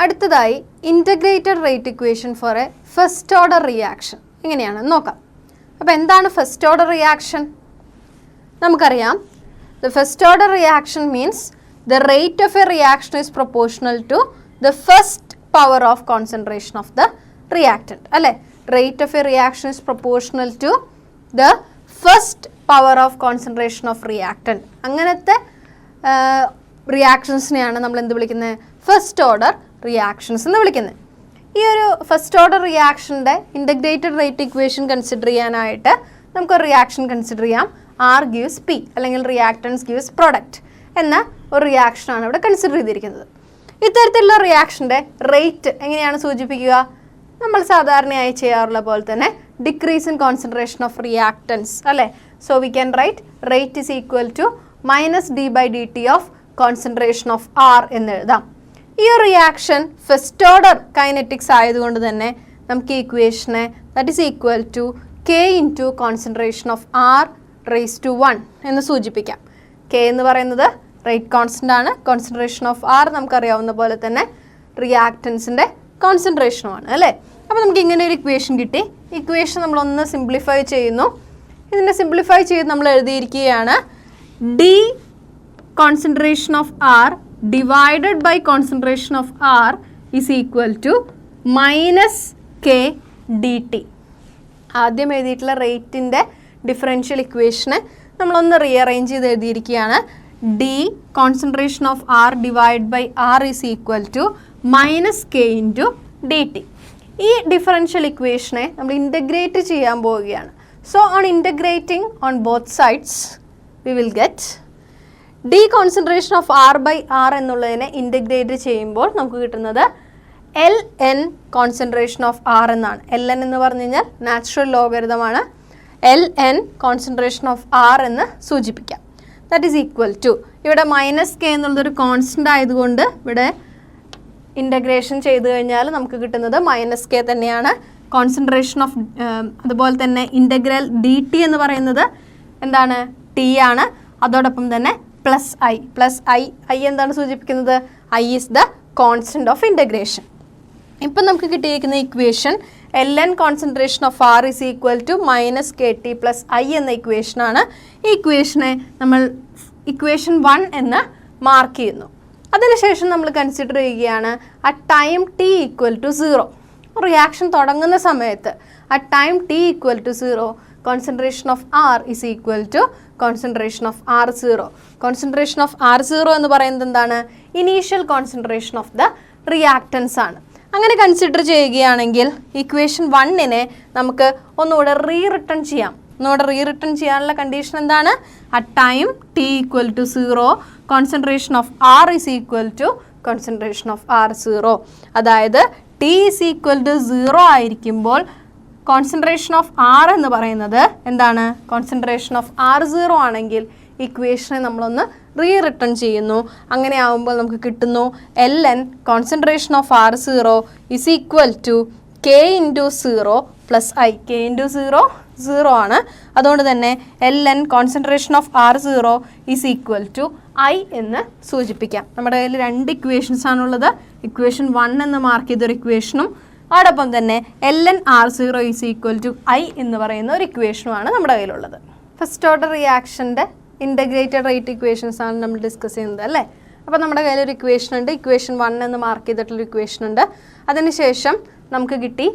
അടുത്തതായി integrated rate equation for a first order reaction എങ്ങനെയാണെന്ന് നോക്കാം. അപ്പോൾ എന്താണ് ഫസ്റ്റ് ഓർഡർ റിയാക്ഷൻ? നമുക്കറിയാം, the first order reaction means the rate of a reaction is proportional to the first power of concentration of the reactant. അല്ലേ, rate of a reaction is proportional to the first power of concentration of reactant. അങ്ങനത്തെ റിയാക്ഷൻസിനെയാണ് നമ്മൾ എന്ത് വിളിക്കുന്നത്? First order reactions എന്ന് വിളിക്കുന്നത്. ഈ ഒരു ഫസ്റ്റ് ഓർഡർ റിയാക്ഷൻ്റെ ഇൻ്റഗ്രേറ്റഡ് റേറ്റ് ഇക്വേഷൻ കൺസിഡർ ചെയ്യാനായിട്ട് നമുക്കൊരു റിയാക്ഷൻ കൺസിഡർ ചെയ്യാം. ആർ ഗീവ്സ് പി അല്ലെങ്കിൽ റിയാക്റ്റൻസ് ഗീവ്സ് പ്രൊഡക്റ്റ് എന്ന ഒരു റിയാക്ഷനാണ് ഇവിടെ കൺസിഡർ ചെയ്തിരിക്കുന്നത്. ഇത്തരത്തിലുള്ള റിയാക്ഷൻ്റെ റേറ്റ് എങ്ങനെയാണ് സൂചിപ്പിക്കുക? നമ്മൾ സാധാരണയായി ചെയ്യാറുള്ള പോലെ തന്നെ decrease in concentration of reactants അല്ലേ. So we can write rate is equal to -d/dt of concentration of R എന്ന് എഴുതാം. ഈ ഒരു റിയാക്ഷൻ ഫസ്റ്റ് ഓർഡർ കൈനറ്റിക്സ് ആയതുകൊണ്ട് തന്നെ നമുക്ക് ഈ ഇക്വേഷനെ that is equal to k into concentration of R raise to 1 എന്ന് സൂചിപ്പിക്കാം. k എന്ന് പറയുന്നത് റേറ്റ് കോൺസ്റ്റൻ്റ് ആണ്. കോൺസെൻട്രേഷൻ ഓഫ് ആർ നമുക്കറിയാവുന്ന പോലെ തന്നെ റിയാക്റ്റൻസിൻ്റെ കോൺസെൻട്രേഷനുമാണ് അല്ലേ. അപ്പോൾ നമുക്ക് ഇങ്ങനെ ഒരു ഇക്വേഷൻ കിട്ടി. ഇക്വേഷൻ നമ്മളൊന്ന് സിംപ്ലിഫൈ ചെയ്യുന്നു. ഇതിനെ സിംപ്ലിഫൈ ചെയ്ത് നമ്മൾ എഴുതിയിരിക്കുകയാണ് d concentration of R divided by concentration of R is equal to -k dt. ആദ്യം എഴുതിയിട്ടുള്ള റേറ്റിൻ്റെ ഡിഫറൻഷ്യൽ ഇക്വേഷനെ നമ്മളൊന്ന് റീഅറേഞ്ച് ചെയ്ത് എഴുതിയിരിക്കുകയാണ്. d concentration of R divided by R is equal to -k into dt. ഈ ഡിഫറൻഷ്യൽ ഇക്വേഷനെ നമ്മൾ ഇൻ്റഗ്രേറ്റ് ചെയ്യാൻ പോവുകയാണ്. So on integrating on both sides we will get d concentration of R by R എന്നുള്ളതിനെ integrate ചെയ്യുമ്പോൾ നമുക്ക് കിട്ടുന്നത് ln concentration of R എന്നാണ്. ln എന്ന് പറഞ്ഞു കഴിഞ്ഞാൽ നാച്ചുറൽ ലോഗരിതമാണ്. ln കോൺസെൻട്രേഷൻ ഓഫ് ആർ എന്ന് സൂചിപ്പിക്കാം. ദാറ്റ് ഈസ് ഈക്വൽ ടു ഇവിടെ -k എന്നുള്ളതൊരു കോൺസ്റ്റൻ്റ് ആയതുകൊണ്ട് ഇവിടെ ഇൻ്റഗ്രേഷൻ ചെയ്ത് കഴിഞ്ഞാൽ നമുക്ക് കിട്ടുന്നത് -k തന്നെയാണ്. കോൺസെൻട്രേഷൻ ഓഫ് അതുപോലെ തന്നെ ഇൻ്റഗ്രൽ dt എന്ന് പറയുന്നത് എന്താണ്? t ആണ്. അതോടൊപ്പം തന്നെ +i എന്താണ് സൂചിപ്പിക്കുന്നത്? i is the constant of integration. ഇപ്പം നമുക്ക് കിട്ടിയിരിക്കുന്ന equation ln concentration of R is equal to -kt + i എന്ന ഇക്വേഷനാണ്. ഈ ഇക്വേഷനെ നമ്മൾ ഇക്വേഷൻ 1 എന്ന് മാർക്ക് ചെയ്യുന്നു. അതിനുശേഷം നമ്മൾ കൺസിഡർ ചെയ്യുകയാണ് അറ്റ് ടൈം t = 0. റിയാക്ഷൻ തുടങ്ങുന്ന സമയത്ത് at time t = 0 concentration of R is equal to concentration of R0. concentration of R0 എന്ന് പറയുന്നത് എന്താണ്? Initial concentration of the reactance ആണ്. അങ്ങനെ കൺസിഡർ ചെയ്യുകയാണെങ്കിൽ ഇക്വേഷൻ 1നെ നമുക്ക് ഒന്നുകൂടെ റിട്ടേൺ ചെയ്യാം. ഒന്നുകൂടെ റിട്ടേൺ ചെയ്യാനുള്ള കണ്ടീഷൻ എന്താണ്? At time t = 0 concentration of R is equal to concentration of R0. അതായത് t = 0 ആയിരിക്കുമ്പോൾ കോൺസെൻട്രേഷൻ ഓഫ് ആർ എന്ന് പറയുന്നത് എന്താണ്? കോൺസെൻട്രേഷൻ ഓഫ് R0 ആണെങ്കിൽ ഇക്വേഷനെ നമ്മളൊന്ന് റിട്ടേൺ ചെയ്യുന്നു. അങ്ങനെ ആകുമ്പോൾ നമുക്ക് കിട്ടുന്നു ln concentration of R0 is equal to k into 0 + i. k into 0 0 ആണ്. അതുകൊണ്ട് തന്നെ ln concentration of R0 is equal to i എന്ന് സൂചിപ്പിക്കാം. നമ്മുടെ കയ്യിൽ 2 ഇക്വേഷൻസ് ആണുള്ളത്. ഇക്വേഷൻ 1 എന്ന് മാർക്ക് ചെയ്തൊരു ഇക്വേഷനും അതോടൊപ്പം തന്നെ ln R0 is equal to i എന്ന് പറയുന്ന ഒരു ഇക്വേഷനുമാണ് നമ്മുടെ കയ്യിലുള്ളത്. ഫസ്റ്റ് ഓർഡർ റിയാക്ഷൻ്റെ ഇൻ്റഗ്രേറ്റഡ് റേറ്റ് ഇക്വേഷൻസ് ആണ് നമ്മൾ ഡിസ്കസ് ചെയ്യുന്നത് അല്ലേ. അപ്പോൾ നമ്മുടെ കയ്യിലൊരു ഇക്വേഷൻ ഉണ്ട്. ഇക്വേഷൻ 1 എന്ന് മാർക്ക് ചെയ്തിട്ടുള്ളൊരു ഇക്വേഷൻ ഉണ്ട്. അതിനുശേഷം നമുക്ക് കിട്ടി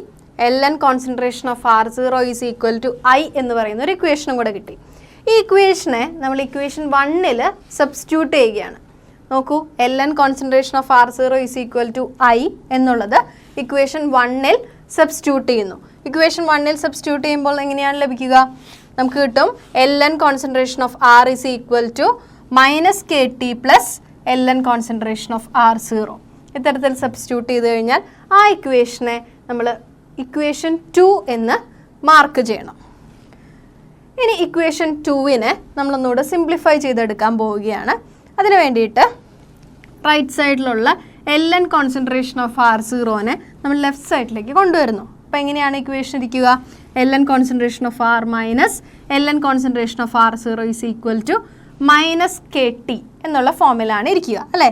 ln concentration of R0 is equal to i എന്ന് പറയുന്ന ഒരു ഇക്വേഷനും കൂടെ കിട്ടി. ഈ ഇക്വേഷനെ നമ്മൾ ഇക്വേഷൻ 1ൽ സബ്സ്റ്റിറ്റ്യൂട്ട് ചെയ്യുകയാണ്. നോക്കൂ, ln concentration of R0 is equal to i എന്നുള്ളത് ഇക്വേഷൻ 1ൽ സബ്സ്റ്റിറ്റ്യൂട്ട് ചെയ്യുന്നു. ഇക്വേഷൻ 1ൽ സബ്സ്റ്റിറ്റ്യൂട്ട് ചെയ്യുമ്പോൾ എങ്ങനെയാണ് ലഭിക്കുക? നമുക്ക് കിട്ടും ln concentration of R is equal to -kt + ln concentration of R0. ഇത്തരത്തിൽ സബ്സ്റ്റിറ്റ്യൂട്ട് ചെയ്ത് കഴിഞ്ഞാൽ ആ ഇക്വേഷനെ നമ്മൾ ഇക്വേഷൻ 2 എന്ന് മാർക്ക് ചെയ്യണം. ഇനി ഇക്വേഷൻ 2നെ നമ്മളൊന്നുകൂടെ സിംപ്ലിഫൈ ചെയ്തെടുക്കാൻ പോവുകയാണ്. അതിന് വേണ്ടിയിട്ട് റൈറ്റ് സൈഡിലുള്ള ln കോൺസെൻട്രേഷൻ ഓഫ് R0നെ നമ്മൾ ലെഫ്റ്റ് സൈഡിലേക്ക് കൊണ്ടുവരുന്നു. അപ്പോൾ എങ്ങനെയാണ് ഇക്വേഷൻ ഇരിക്കുക? ln concentration of R minus ln concentration of R0 is equal to -kt എന്നുള്ള ഫോമിലാണ് ഇരിക്കുക അല്ലേ.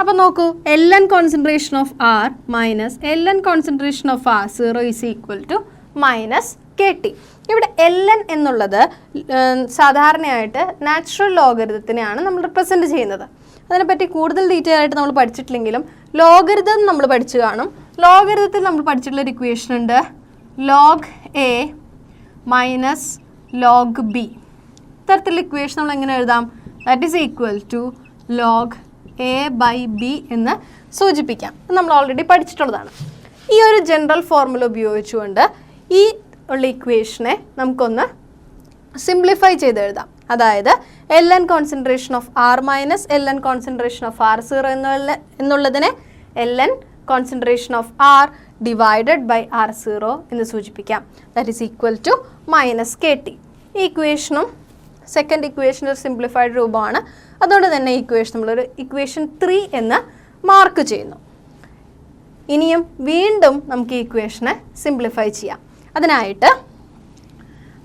അപ്പോൾ നോക്കൂ, Ln concentration of R minus Ln concentration of R0 is equal to minus KT. ഇവിടെ Ln എന്നുള്ളത് സാധാരണയായിട്ട് നാച്ചുറൽ ലോഗരിതത്തിനെയാണ് നമ്മൾ റിപ്രസെൻറ്റ് ചെയ്യുന്നത്. അതിനെപ്പറ്റി കൂടുതൽ ഡീറ്റെയിൽ ആയിട്ട് നമ്മൾ പഠിച്ചിട്ടില്ലെങ്കിലും ലോഗരിതം നമ്മൾ പഠിച്ചു കാണും. ലോഗരിതത്തിൽ നമ്മൾ പഠിച്ചിട്ടുള്ള ഒരു ഇക്വേഷൻ ഉണ്ട്, log A minus log B. ഇത്തരത്തിലുള്ള ഇക്വേഷൻ നമ്മൾ എങ്ങനെ എഴുതാം? That is equal to log A by B എന്ന് സൂചിപ്പിക്കാം. നമ്മൾ ഓൾറെഡി പഠിച്ചിട്ടുള്ളതാണ്. ഈ ഒരു ജനറൽ ഫോർമുല ഉപയോഗിച്ചുകൊണ്ട് ഈ ഉള്ള ഇക്വേഷനെ നമുക്കൊന്ന് സിംപ്ലിഫൈ ചെയ്ത് എഴുതാം. അതായത് Ln concentration of R minus Ln concentration of R0 എന്നുള്ളതിനെ Ln concentration of R divided by R0 എന്ന് സൂചിപ്പിക്കാം. That is equal to minus KT. ഈ ഇക്വേഷനും സെക്കൻഡ് ഇക്വേഷൻ ഒരു സിംപ്ലിഫൈഡ് രൂപമാണ്. അതുകൊണ്ട് തന്നെ ഈ ഇക്വേഷൻ നമ്മളൊരു ഇക്വേഷൻ 3 എന്ന് മാർക്ക് ചെയ്യുന്നു. ഇനിയും വീണ്ടും നമുക്ക് ഈ ഇക്വേഷനെ സിംപ്ലിഫൈ ചെയ്യാം. അതിനായിട്ട്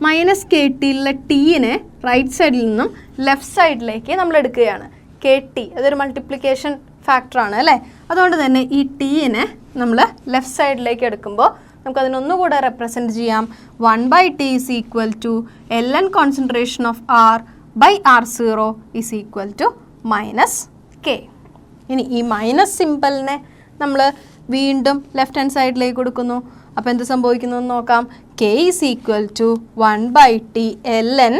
മൈനസ് KTയിലുള്ള ടീനെ റൈറ്റ് സൈഡിൽ നിന്നും ലെഫ്റ്റ് സൈഡിലേക്ക് നമ്മൾ എടുക്കുകയാണ്. KT അതൊരു മൾട്ടിപ്ലിക്കേഷൻ ഫാക്ടറാണ് അല്ലേ? അതുകൊണ്ട് തന്നെ ഈ ടീനെ നമ്മൾ ലെഫ്റ്റ് സൈഡിലേക്ക് എടുക്കുമ്പോൾ നമുക്കതിനൊന്നുകൂടെ റെപ്രസെൻറ്റ് ചെയ്യാം. 1/t is equal to Ln concentration of R by R0 is equal to minus K. ഇനി ഈ മൈനസ് സിമ്പിളിനെ നമ്മൾ വീണ്ടും ലെഫ്റ്റ് ഹാൻഡ് സൈഡിലേക്ക് കൊടുക്കുന്നു. അപ്പോൾ എന്ത് സംഭവിക്കുന്നു എന്ന് നോക്കാം. K is equal to 1/t Ln,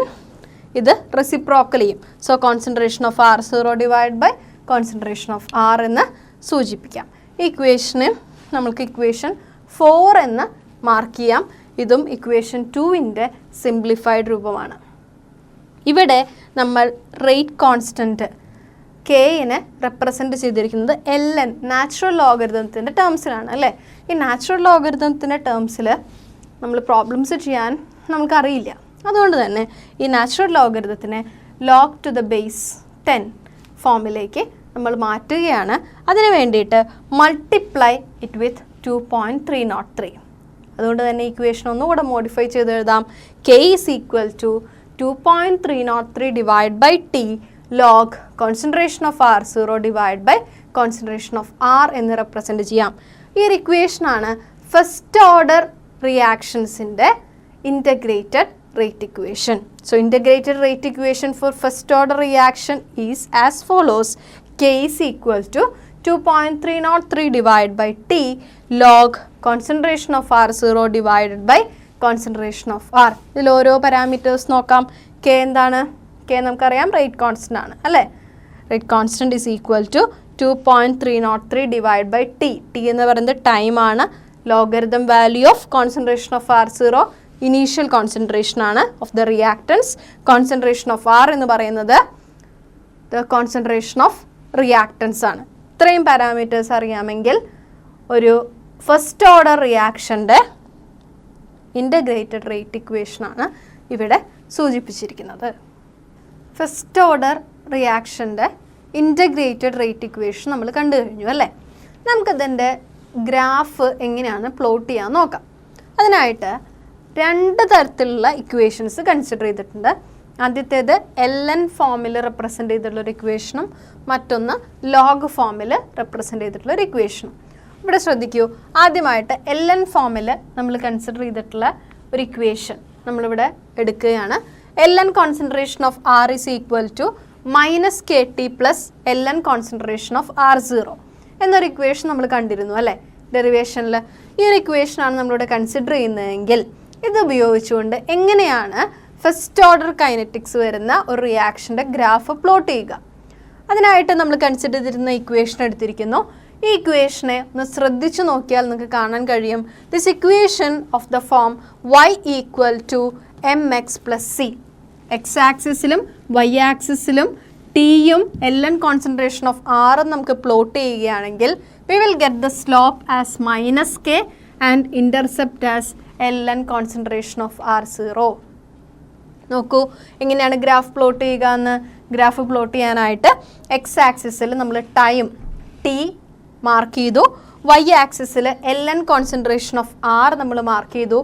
ഇത് റെസിപ്രോക്കൽ ചെയ്യും. So concentration of R0 divide by concentration of R എന്ന് സൂചിപ്പിക്കാം. ഈ ഇക്വേഷന് നമ്മൾക്ക് ഇക്വേഷൻ 4 എന്ന് മാർക്ക് ചെയ്യാം. ഇതും ഇക്വേഷൻ 2ൻ്റെ സിംപ്ലിഫൈഡ് രൂപമാണ്. ഇവിടെ നമ്മൾ റേറ്റ് കോൺസ്റ്റൻറ്റ് Kനെ റെപ്രസെൻറ്റ് ചെയ്തിരിക്കുന്നത് Ln നാച്ചുറൽ ലോഗരിതത്തിൻ്റെ ടേംസിലാണ് അല്ലേ? ഈ നാച്ചുറൽ ലോഗരിതത്തിൻ്റെ ടേംസിൽ നമ്മൾ പ്രോബ്ലംസ് ചെയ്യാൻ നമുക്കറിയില്ല. അതുകൊണ്ട് തന്നെ ഈ natural ലോഗരിതത്തിനെ log to the base 10 ഫോമിലേക്ക് നമ്മൾ മാറ്റുകയാണ്. അതിന് വേണ്ടിയിട്ട് മൾട്ടിപ്ലൈ ഇറ്റ് വിത്ത് 2.303. അതുകൊണ്ട് തന്നെ ഇക്വേഷൻ ഒന്നുകൂടെ മോഡിഫൈ ചെയ്ത് എഴുതാം. K is equal to 2.303 divide by T log concentration of R0 divide by concentration of R എന്ന് റെപ്രസെൻറ്റ് ചെയ്യാം. ഈ ഒരു ഇക്വേഷനാണ് ഫസ്റ്റ് ഓർഡർ റിയാക്ഷൻസിൻ്റെ integrated rate equation. So integrated rate equation for first order reaction is as follows. K is equal to 2.303 divided by T log concentration of R0 divided by concentration of R. ഇതിൽ ഓരോ parameters നോക്കാം. K എന്താണ്? K നമുക്കറിയാം rate constant ആണ് അല്ലേ? Rate constant is equal to 2.303 divided by T. T എന്ന് പറയുന്നത് ടൈമാണ്. Logarithm value of concentration of R0 initial concentration ആണ് of the reactants. Concentration of R എന്ന് പറയുന്നത് ദ കോൺസെൻട്രേഷൻ ഓഫ് റിയാക്റ്റൻസ് ആണ്. ഇത്രയും പാരാമീറ്റേഴ്സ് അറിയാമെങ്കിൽ ഒരു ഫസ്റ്റ് ഓർഡർ റിയാക്ഷൻ്റെ ഇൻ്റഗ്രേറ്റഡ് റേറ്റ് ഇക്വേഷനാണ് ഇവിടെ സൂചിപ്പിച്ചിരിക്കുന്നത്. ഫസ്റ്റ് ഓർഡർ റിയാക്ഷൻ്റെ ഇൻ്റഗ്രേറ്റഡ് റേറ്റ് ഇക്വേഷൻ നമ്മൾ കണ്ടു കഴിഞ്ഞു അല്ലേ? നമുക്കതിൻ്റെ ഗ്രാഫ് എങ്ങനെയാണ് പ്ലോട്ട് ചെയ്യാൻ നോക്കാം. അതിനായിട്ട് രണ്ട് തരത്തിലുള്ള ഇക്വേഷൻസ് കൺസിഡർ ചെയ്തിട്ടുണ്ട്. ആദ്യത്തേത് Ln ഫോമിൽ റെപ്രസെൻ്റ് ചെയ്തിട്ടുള്ളൊരു ഇക്വേഷനും മറ്റൊന്ന് ലോഗ് ഫോമിൽ റെപ്രസെൻ്റ് ചെയ്തിട്ടുള്ളൊരു ഇക്വേഷനും. ഇവിടെ ശ്രദ്ധിക്കൂ, ആദ്യമായിട്ട് Ln ഫോമിൽ നമ്മൾ കൺസിഡർ ചെയ്തിട്ടുള്ള ഒരു ഇക്വേഷൻ നമ്മളിവിടെ എടുക്കുകയാണ്. Ln concentration of R is equal to minus KT plus Ln concentration of R0 എന്നൊരു ഇക്വേഷൻ നമ്മൾ കണ്ടിരുന്നു അല്ലേ ഡെറിവേഷനിൽ. ഈ ഒരു ഇക്വേഷനാണ് നമ്മളിവിടെ കൺസിഡർ ചെയ്യുന്നതെങ്കിൽ ഇത് ഉപയോഗിച്ചുകൊണ്ട് എങ്ങനെയാണ് ഫസ്റ്റ് ഓർഡർ കൈനറ്റിക്സ് വരുന്ന ഒരു റിയാക്ഷൻ്റെ ഗ്രാഫ് പ്ലോട്ട് ചെയ്യുക. അതിനായിട്ട് നമ്മൾ കൺസിഡർ ചെയ്തിരുന്ന ഇക്വേഷൻ എടുത്തിരിക്കുന്നു. ഈ ഇക്വേഷനെ ഒന്ന് ശ്രദ്ധിച്ചു നോക്കിയാൽ നിങ്ങൾക്ക് കാണാൻ കഴിയും. This equation of the form y equal to mx plus c. X ആക്സിസിലും വൈ ആക്സിസിലും ടിയും Ln കോൺസെൻട്രേഷൻ ഓഫ് R നമുക്ക് പ്ലോട്ട് ചെയ്യുകയാണെങ്കിൽ we will get the slope as minus k and intercept as Ln concentration of R0. നോക്കൂ എങ്ങനെയാണ് graph plot ചെയ്യുക എന്ന്. Graph plot ചെയ്യാനായിട്ട് എക്സ് ആക്സിസിൽ നമ്മൾ ടൈം ടി മാർക്ക് ചെയ്തു, വൈ ആക്സിസിൽ Ln കോൺസെൻട്രേഷൻ ഓഫ് R നമ്മൾ മാർക്ക് ചെയ്തു.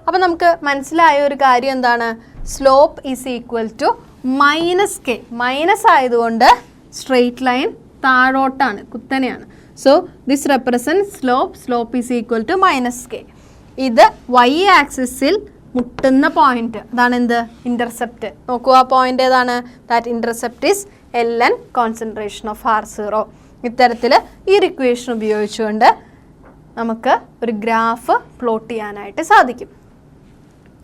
അപ്പോൾ നമുക്ക് മനസ്സിലായ ഒരു കാര്യം എന്താണ്? Slope is equal to minus K. Minus ആയതുകൊണ്ട് സ്ട്രെയിറ്റ് ലൈൻ താഴോട്ടാണ്, കുത്തനെയാണ്. So this represent slope is equal to -k. ഇത് y ആക്സിസിൽ മുട്ടുന്ന പോയിന്റ്, അതാണ് എന്ത്, ഇന്റർസെപ്റ്റ്. നോക്കൂ, ആ പോയിന്റ് ഏതാണ്? That intercept is ln concentration of R0. ഇത്തരത്തിൽ ഈ ഇക്വേഷൻ ഉപയോഗിച്ചുകൊണ്ട് നമുക്ക് ഒരു ഗ്രാഫ് പ്ലോട്ട് ചെയ്യാനായിട്ട് സാധിക്കും.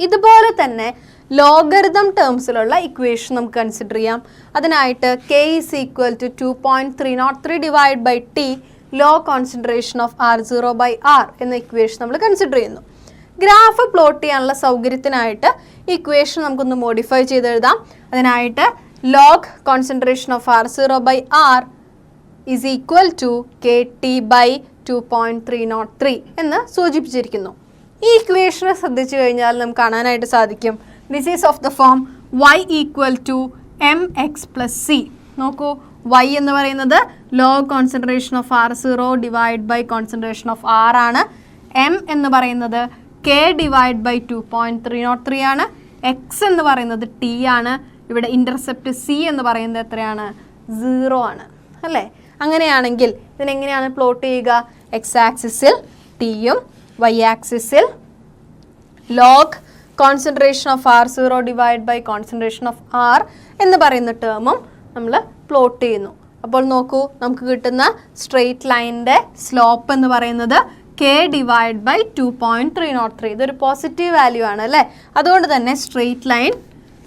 ഇതുപോലെ തന്നെ ലോഗരിതം ടേംസിലുള്ള ഇക്വേഷൻ നമുക്ക് കൺസിഡർ ചെയ്യാം. അതിനായിട്ട് k is equal to 2.303 divided by t log concentration of R0 by R എന്ന ഇക്വേഷൻ നമ്മൾ കൺസിഡർ ചെയ്യുന്നു. ഗ്രാഫ് പ്ലോട്ട് ചെയ്യാനുള്ള സൗകര്യത്തിനായിട്ട് ഇക്വേഷൻ നമുക്കൊന്ന് മോഡിഫൈ ചെയ്ത് എഴുതാം. അതിനായിട്ട് log concentration of R0 by R is equal to kt by 2.303 എന്ന് സൂചിപ്പിച്ചിരിക്കുന്നു. ഈ ഇക്വേഷനെ ശ്രദ്ധിച്ചു കഴിഞ്ഞാൽ നമുക്ക് കാണാനായിട്ട് സാധിക്കും, this is of the form y equal to mx plus c. നോക്കൂ, y എന്ന് പറയുന്നത് log concentration of R0 divide by concentration of R ആണ്. m എന്ന് പറയുന്നത് k ഡിവൈഡ് ബൈ 2.303 ആണ്. x എന്ന് പറയുന്നത് t ആണ്. ഇവിടെ ഇൻ്റർസെപ്റ്റ് c എന്ന് പറയുന്നത് എത്രയാണ്? 0 ആണ്, അല്ലേ? അങ്ങനെയാണെങ്കിൽ ഇതിനെങ്ങനെയാണ് പ്ലോട്ട് ചെയ്യുക? x ആക്സിസിൽ ടിയും y ആക്സിസിൽ log concentration of R0 divide by concentration of R എന്ന് പറയുന്ന ടേമും നമ്മൾ പ്ലോട്ട് ചെയ്യുന്നു. അപ്പോൾ നോക്കൂ, നമുക്ക് കിട്ടുന്ന സ്ട്രെയിറ്റ് ലൈനിൻ്റെ സ്ലോപ്പ് എന്ന് പറയുന്നത് k ഡിവൈഡ് ബൈ 2.303. ഇതൊരു പോസിറ്റീവ് വാല്യൂ ആണ്, അല്ലേ? അതുകൊണ്ട് തന്നെ സ്ട്രെയിറ്റ് ലൈൻ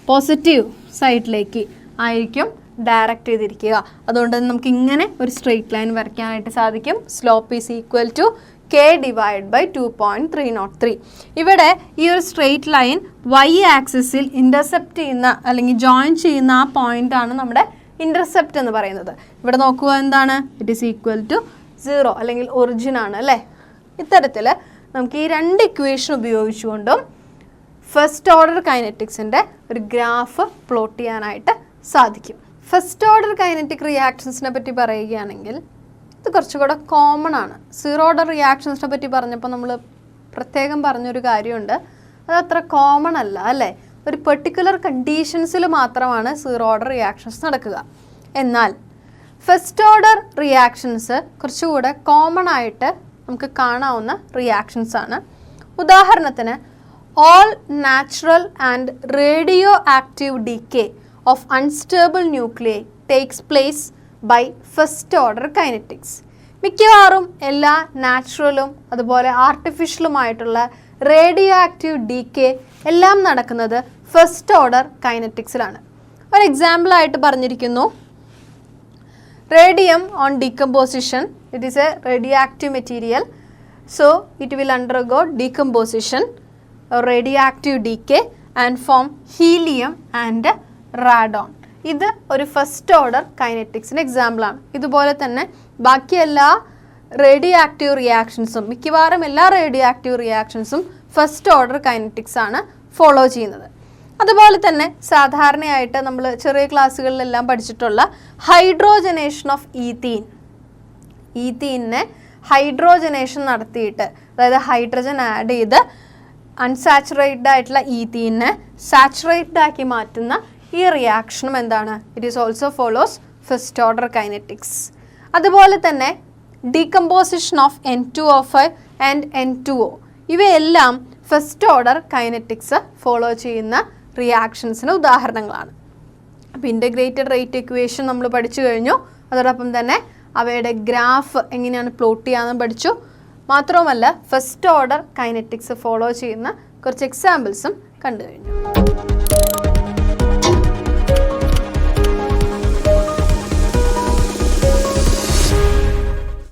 പോസിറ്റീവ് സൈഡിലേക്ക് ആയിരിക്കും ഡയറക്റ്റ് ചെയ്തിരിക്കുക. അതുകൊണ്ട് തന്നെ നമുക്ക് ഇങ്ങനെ ഒരു സ്ട്രെയിറ്റ് ലൈൻ വരയ്ക്കാനായിട്ട് സാധിക്കും. Slope is equal to k divide by 2.303. ഇവിടെ ഈ ഒരു സ്ട്രെയിറ്റ് ലൈൻ y ആക്സിസിൽ ഇൻ്റർസെപ്റ്റ് ചെയ്യുന്ന അല്ലെങ്കിൽ ജോയിൻ ചെയ്യുന്ന ആ പോയിന്റ് ആണ് നമ്മുടെ ഇൻ്റർസെപ്റ്റ് എന്ന് പറയുന്നത്. ഇവിടെ നോക്കുക, എന്താണ്? ഇറ്റ് ഈസ് ഈക്വൽ ടു 0 അല്ലെങ്കിൽ ഒറിജിൻ ആണ്, അല്ലേ? ഇത്തരത്തിൽ നമുക്ക് ഈ രണ്ട് ഇക്വേഷൻ ഉപയോഗിച്ചുകൊണ്ടും ഫസ്റ്റ് ഓർഡർ കൈനറ്റിക്സിൻ്റെ ഒരു ഗ്രാഫ് പ്ലോട്ട് ചെയ്യാനായിട്ട് സാധിക്കും. ഫസ്റ്റ് ഓർഡർ കൈനറ്റിക് റിയാക്ഷൻസിനെ പറ്റി പറയുകയാണെങ്കിൽ ഇത് കുറച്ചുകൂടെ കോമൺ ആണ്. സീറോ ഓർഡർ റിയാക്ഷൻസിനെ പറ്റി പറഞ്ഞപ്പോൾ നമ്മൾ പ്രത്യേകം പറഞ്ഞൊരു കാര്യമുണ്ട്, അത് അത്ര കോമൺ അല്ല, അല്ലേ? ഒരു പെർട്ടിക്കുലർ കണ്ടീഷൻസിൽ മാത്രമാണ് സീറോ ഓർഡർ റിയാക്ഷൻസ് നടക്കുക. എന്നാൽ ഫസ്റ്റ് ഓർഡർ റിയാക്ഷൻസ് കുറച്ചുകൂടെ കോമൺ ആയിട്ട് നമുക്ക് കാണാവുന്ന റിയാക്ഷൻസ് ആണ്. ഉദാഹരണത്തിന്, all natural and radioactive decay of unstable nuclei takes place by first order kinetics. മിക്കവാറും എല്ലാ നാച്ചുറലും അതുപോലെ ആർട്ടിഫിഷ്യലുമായിട്ടുള്ള റേഡിയോ ആക്റ്റീവ് ഡീകേ എല്ലാം നടക്കുന്നത് ഫസ്റ്റ് ഓർഡർ കൈനറ്റിക്സിലാണ്. ഒരു എക്സാമ്പിളായിട്ട് പറഞ്ഞിരിക്കുന്നു, radium on decomposition, it is A radio active material, so it will undergo decomposition, radio active decay and form helium and radon. ഇത് ഒരു first order കൈനറ്റിക്സിന് എക്സാമ്പിളാണ്. ഇതുപോലെ തന്നെ ബാക്കി എല്ലാ റേഡിയോ ആക്റ്റീവ് റിയാക്ഷൻസും, മിക്കവാറും എല്ലാ റേഡിയോ ആക്റ്റീവ് റിയാക്ഷൻസും ഫസ്റ്റ് ഓർഡർ കൈനറ്റിക്സ് ആണ് ഫോളോ ചെയ്യുന്നത്. അതുപോലെ തന്നെ സാധാരണയായിട്ട് നമ്മൾ ചെറിയ ക്ലാസ്സുകളിലെല്ലാം പഠിച്ചിട്ടുള്ള ഹൈഡ്രോജനേഷൻ ഓഫ് ഈത്തീനെ ഹൈഡ്രോജനേഷൻ നടത്തിയിട്ട്, അതായത് ഹൈഡ്രജൻ ആഡ് ചെയ്ത് അൺസാച്ചുറേറ്റഡ് ആയിട്ടുള്ള ഈത്തീനെ സാച്ചുറേറ്റഡ് ആക്കി മാറ്റുന്ന ഈ റിയാക്ഷനും എന്താണ്? It is also follows first order kinetics. അതുപോലെ തന്നെ decomposition of N2O5 and N2O, ഇവയെല്ലാം ഫസ്റ്റ് ഓർഡർ കൈനറ്റിക്സ് ഫോളോ ചെയ്യുന്ന റിയാക്ഷൻസിന് ഉദാഹരണങ്ങളാണ്. അപ്പോൾ ഇൻ്റഗ്രേറ്റഡ് റേറ്റ് ഇക്വേഷൻ നമ്മൾ പഠിച്ചു കഴിഞ്ഞു. അതോടൊപ്പം തന്നെ അവയുടെ ഗ്രാഫ് എങ്ങനെയാണ് പ്ലോട്ട് ചെയ്യാമെന്ന് പഠിച്ചു. മാത്രവുമല്ല ഫസ്റ്റ് ഓർഡർ കൈനറ്റിക്സ് ഫോളോ ചെയ്യുന്ന കുറച്ച് എക്സാമ്പിൾസും കണ്ടു കഴിഞ്ഞു.